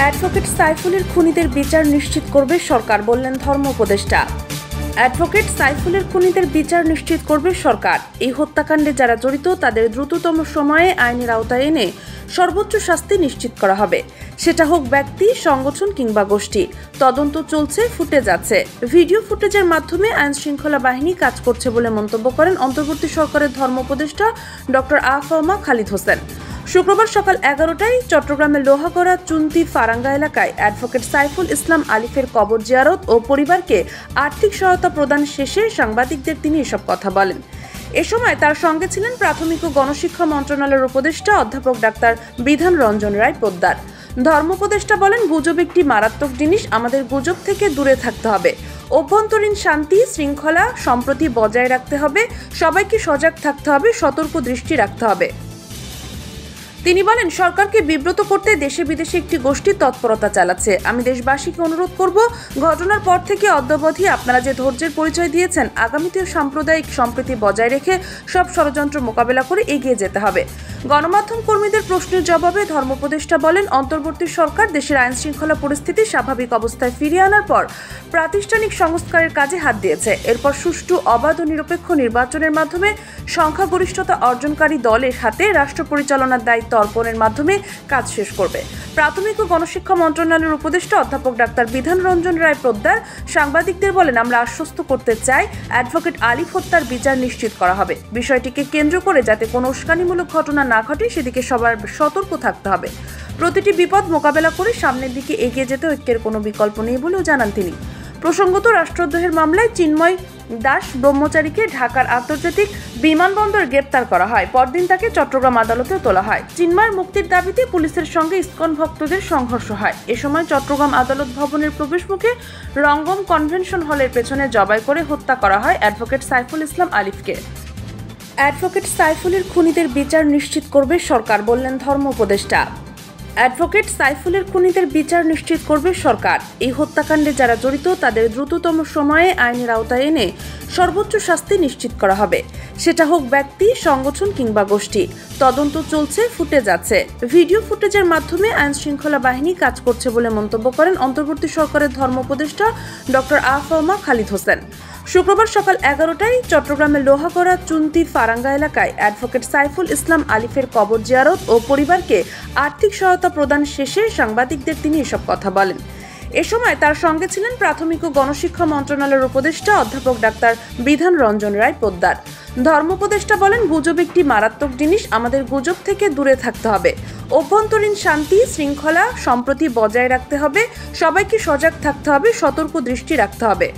Advocate সাইফুলের খুনিদের বিচার নিশ্চিত করবে সরকার, বললেন ধর্ম উপদেষ্টা। অ্যাডভোকেট সাইফুলের খুনিদের বিচার নিশ্চিত করবে সরকার। এই হত্যাকাণ্ডে যারা জড়িত তাদের দ্রুততম সময়ে আইনের আওতায় এনে সর্বোচ্চ শাস্তি নিশ্চিত করা হবে। সেটা হোক ব্যক্তি, সংগঠন কিংবা গোষ্ঠী। তদন্ত চলছে, ফুটেজ আছে। ভিডিও ফুটেজের মাধ্যমে আইন শৃঙ্খলা বাহিনী কাজ করছে বলে মন্তব্য করেন অন্তর্বর্তী সরকারের ধর্ম উপদেষ্টা ডক্টর আফম খালিদ হোসেন। শুক্রবার সকাল 11টায় চট্টগ্রামের লোহাগড়া চুন্তি ফারাঙ্গা এলাকায় অ্যাডভোকেট সাইফুল ইসলাম আলিফের কবর জিয়ারত ও পরিবারকে আর্থিক সহায়তা প্রদান শেষে সাংবাদিকদের তিনি এসব কথা বলেন। এ সময় তার সঙ্গে ছিলেন প্রাথমিক ও গণশিক্ষা মন্ত্রণালয়ের উপদেষ্টা অধ্যাপক ডাক্তার বিধান রঞ্জন রায় পোদ্দার। ধর্ম উপদেষ্টা বলেন, গুজব একটি মারাত্মক জিনিস, আমাদের গুজব থেকে দূরে থাকতে হবে। অভ্যন্তরীণ শান্তি, শৃঙ্খলা, সম্প্রতি বজায় রাখতে হবে। সবাইকে সজাগ থাকতে হবে, সতর্ক দৃষ্টি রাখতে হবে। তিনি বলেন, সরকারকে বিব্রত করতে দেশে বিদেশে একটি গোষ্ঠী তৎপরতা চালাচ্ছে। আমি দেশবাসীকে অনুরোধ করব, ঘটনার পর থেকে অদ্যাবধি আপনারা যে ধৈর্যের পরিচয় দিয়েছেন, আগামীতেও সাম্প্রদায়িক সম্প্রীতি বজায় রেখে সব ষড়যন্ত্র মোকাবেলা করে এগিয়ে যেতে হবে। গণমাধ্যম কর্মীদের প্রশ্নের জবাবে ধর্ম উপদেষ্টা বলেন, অন্তর্বর্তী সরকার দেশের আইন শৃঙ্খলা পরিস্থিতি স্বাভাবিক অবস্থায় ফিরিয়ে আনার পর প্রাতিষ্ঠানিক সংস্কারের কাজে হাত দিয়েছে। এরপর সুষ্ঠু, অবাধ ও নিরপেক্ষ নির্বাচনের মাধ্যমে সংখ্যাগরিষ্ঠতা অর্জনকারী দলের হাতে রাষ্ট্র পরিচালনার দায়িত্ব অর্পণের মাধ্যমে কাজ শেষ করবে। প্রাথমিক ও গণশিক্ষা মন্ত্রণালয়ের উপদেষ্টা অধ্যাপক ডাক্তার বিধান রঞ্জন রায় পোদ্দার সাংবাদিকদের বলেন, আমরা আশ্বস্ত করতে চাই, অ্যাডভোকেট আলিফ হত্যার বিচার নিশ্চিত করা হবে। বিষয়টিকে কেন্দ্র করে যাতে কোনো উস্কানিমূলক ঘটনা না ঘটে সেদিকে সবার সতর্ক থাকতে হবে। প্রতিটি বিপদ মোকাবেলা করে সামনের দিকে এগিয়ে যেতে ঐক্যের কোনো বিকল্প নেই বলেও জানান তিনি। প্রসঙ্গত, রাষ্ট্রদ্রোহের মামলায় চিন্ময় দাস ব্রহ্মচারীকে ঢাকার আন্তর্জাতিক বিমানবন্দরে গ্রেপ্তার করা হয়। পরদিন তাকে চট্টগ্রাম আদালতেও তোলা হয়। চিন্ময়ের মুক্তির দাবিতে পুলিশের সঙ্গে ইসকন ভক্তদের সংঘর্ষ হয়। এ সময় চট্টগ্রাম আদালত ভবনের প্রবেশমুখে রঙ্গম কনভেনশন হলের পেছনে জবাই করে হত্যা করা হয় অ্যাডভোকেট সাইফুল ইসলাম আলিফকে। অ্যাডভোকেট সাইফুলের খুনিদের বিচার নিশ্চিত করবে সরকার, বললেন ধর্ম উপদেষ্টা। অ্যাডভোকেট সাইফুলের খুনিদের বিচার নিশ্চিত করবে সরকার। এই হত্যাকাণ্ডে যারা জড়িত তাদের দ্রুততম সময়ে আইনের আওতায় এনে সর্বোচ্চ শাস্তি নিশ্চিত করা হবে। সেটা হোক ব্যক্তি, সংগঠন কিংবা গোষ্ঠী। তদন্ত চলছে, ফুটেজ আছে। ভিডিও ফুটেজের মাধ্যমে আইন শৃঙ্খলা বাহিনী কাজ করছে বলে মন্তব্য করেন অন্তর্বর্তী সরকারের ধর্ম উপদেষ্টা ডক্টর আফম খালিদ হোসেন। শুক্রবার সকাল 11টায় চট্টগ্রামের লোহাগড়া চুন্তি ফারাঙ্গা এলাকায় অ্যাডভোকেট সাইফুল ইসলাম আলিফের কবর জিয়ারত ও পরিবারকে আর্থিক সহায়তা প্রদান শেষে সাংবাদিকদের তিনি এসব কথা বলেন। এ সময় তার সঙ্গে ছিলেন প্রাথমিক ও গণশিক্ষা মন্ত্রণালয়ের উপদেষ্টা অধ্যাপক ডাক্তার বিধান রঞ্জন রায় পোদ্দার। ধর্ম উপদেষ্টা বলেন, গুজব একটি মারাত্মক জিনিস, আমাদের গুজব থেকে দূরে থাকতে হবে। অভ্যন্তরীণ শান্তি, শৃঙ্খলা, সম্প্রতি বজায় রাখতে হবে। সবাইকে সজাগ থাকতে হবে, সতর্ক দৃষ্টি রাখতে হবে।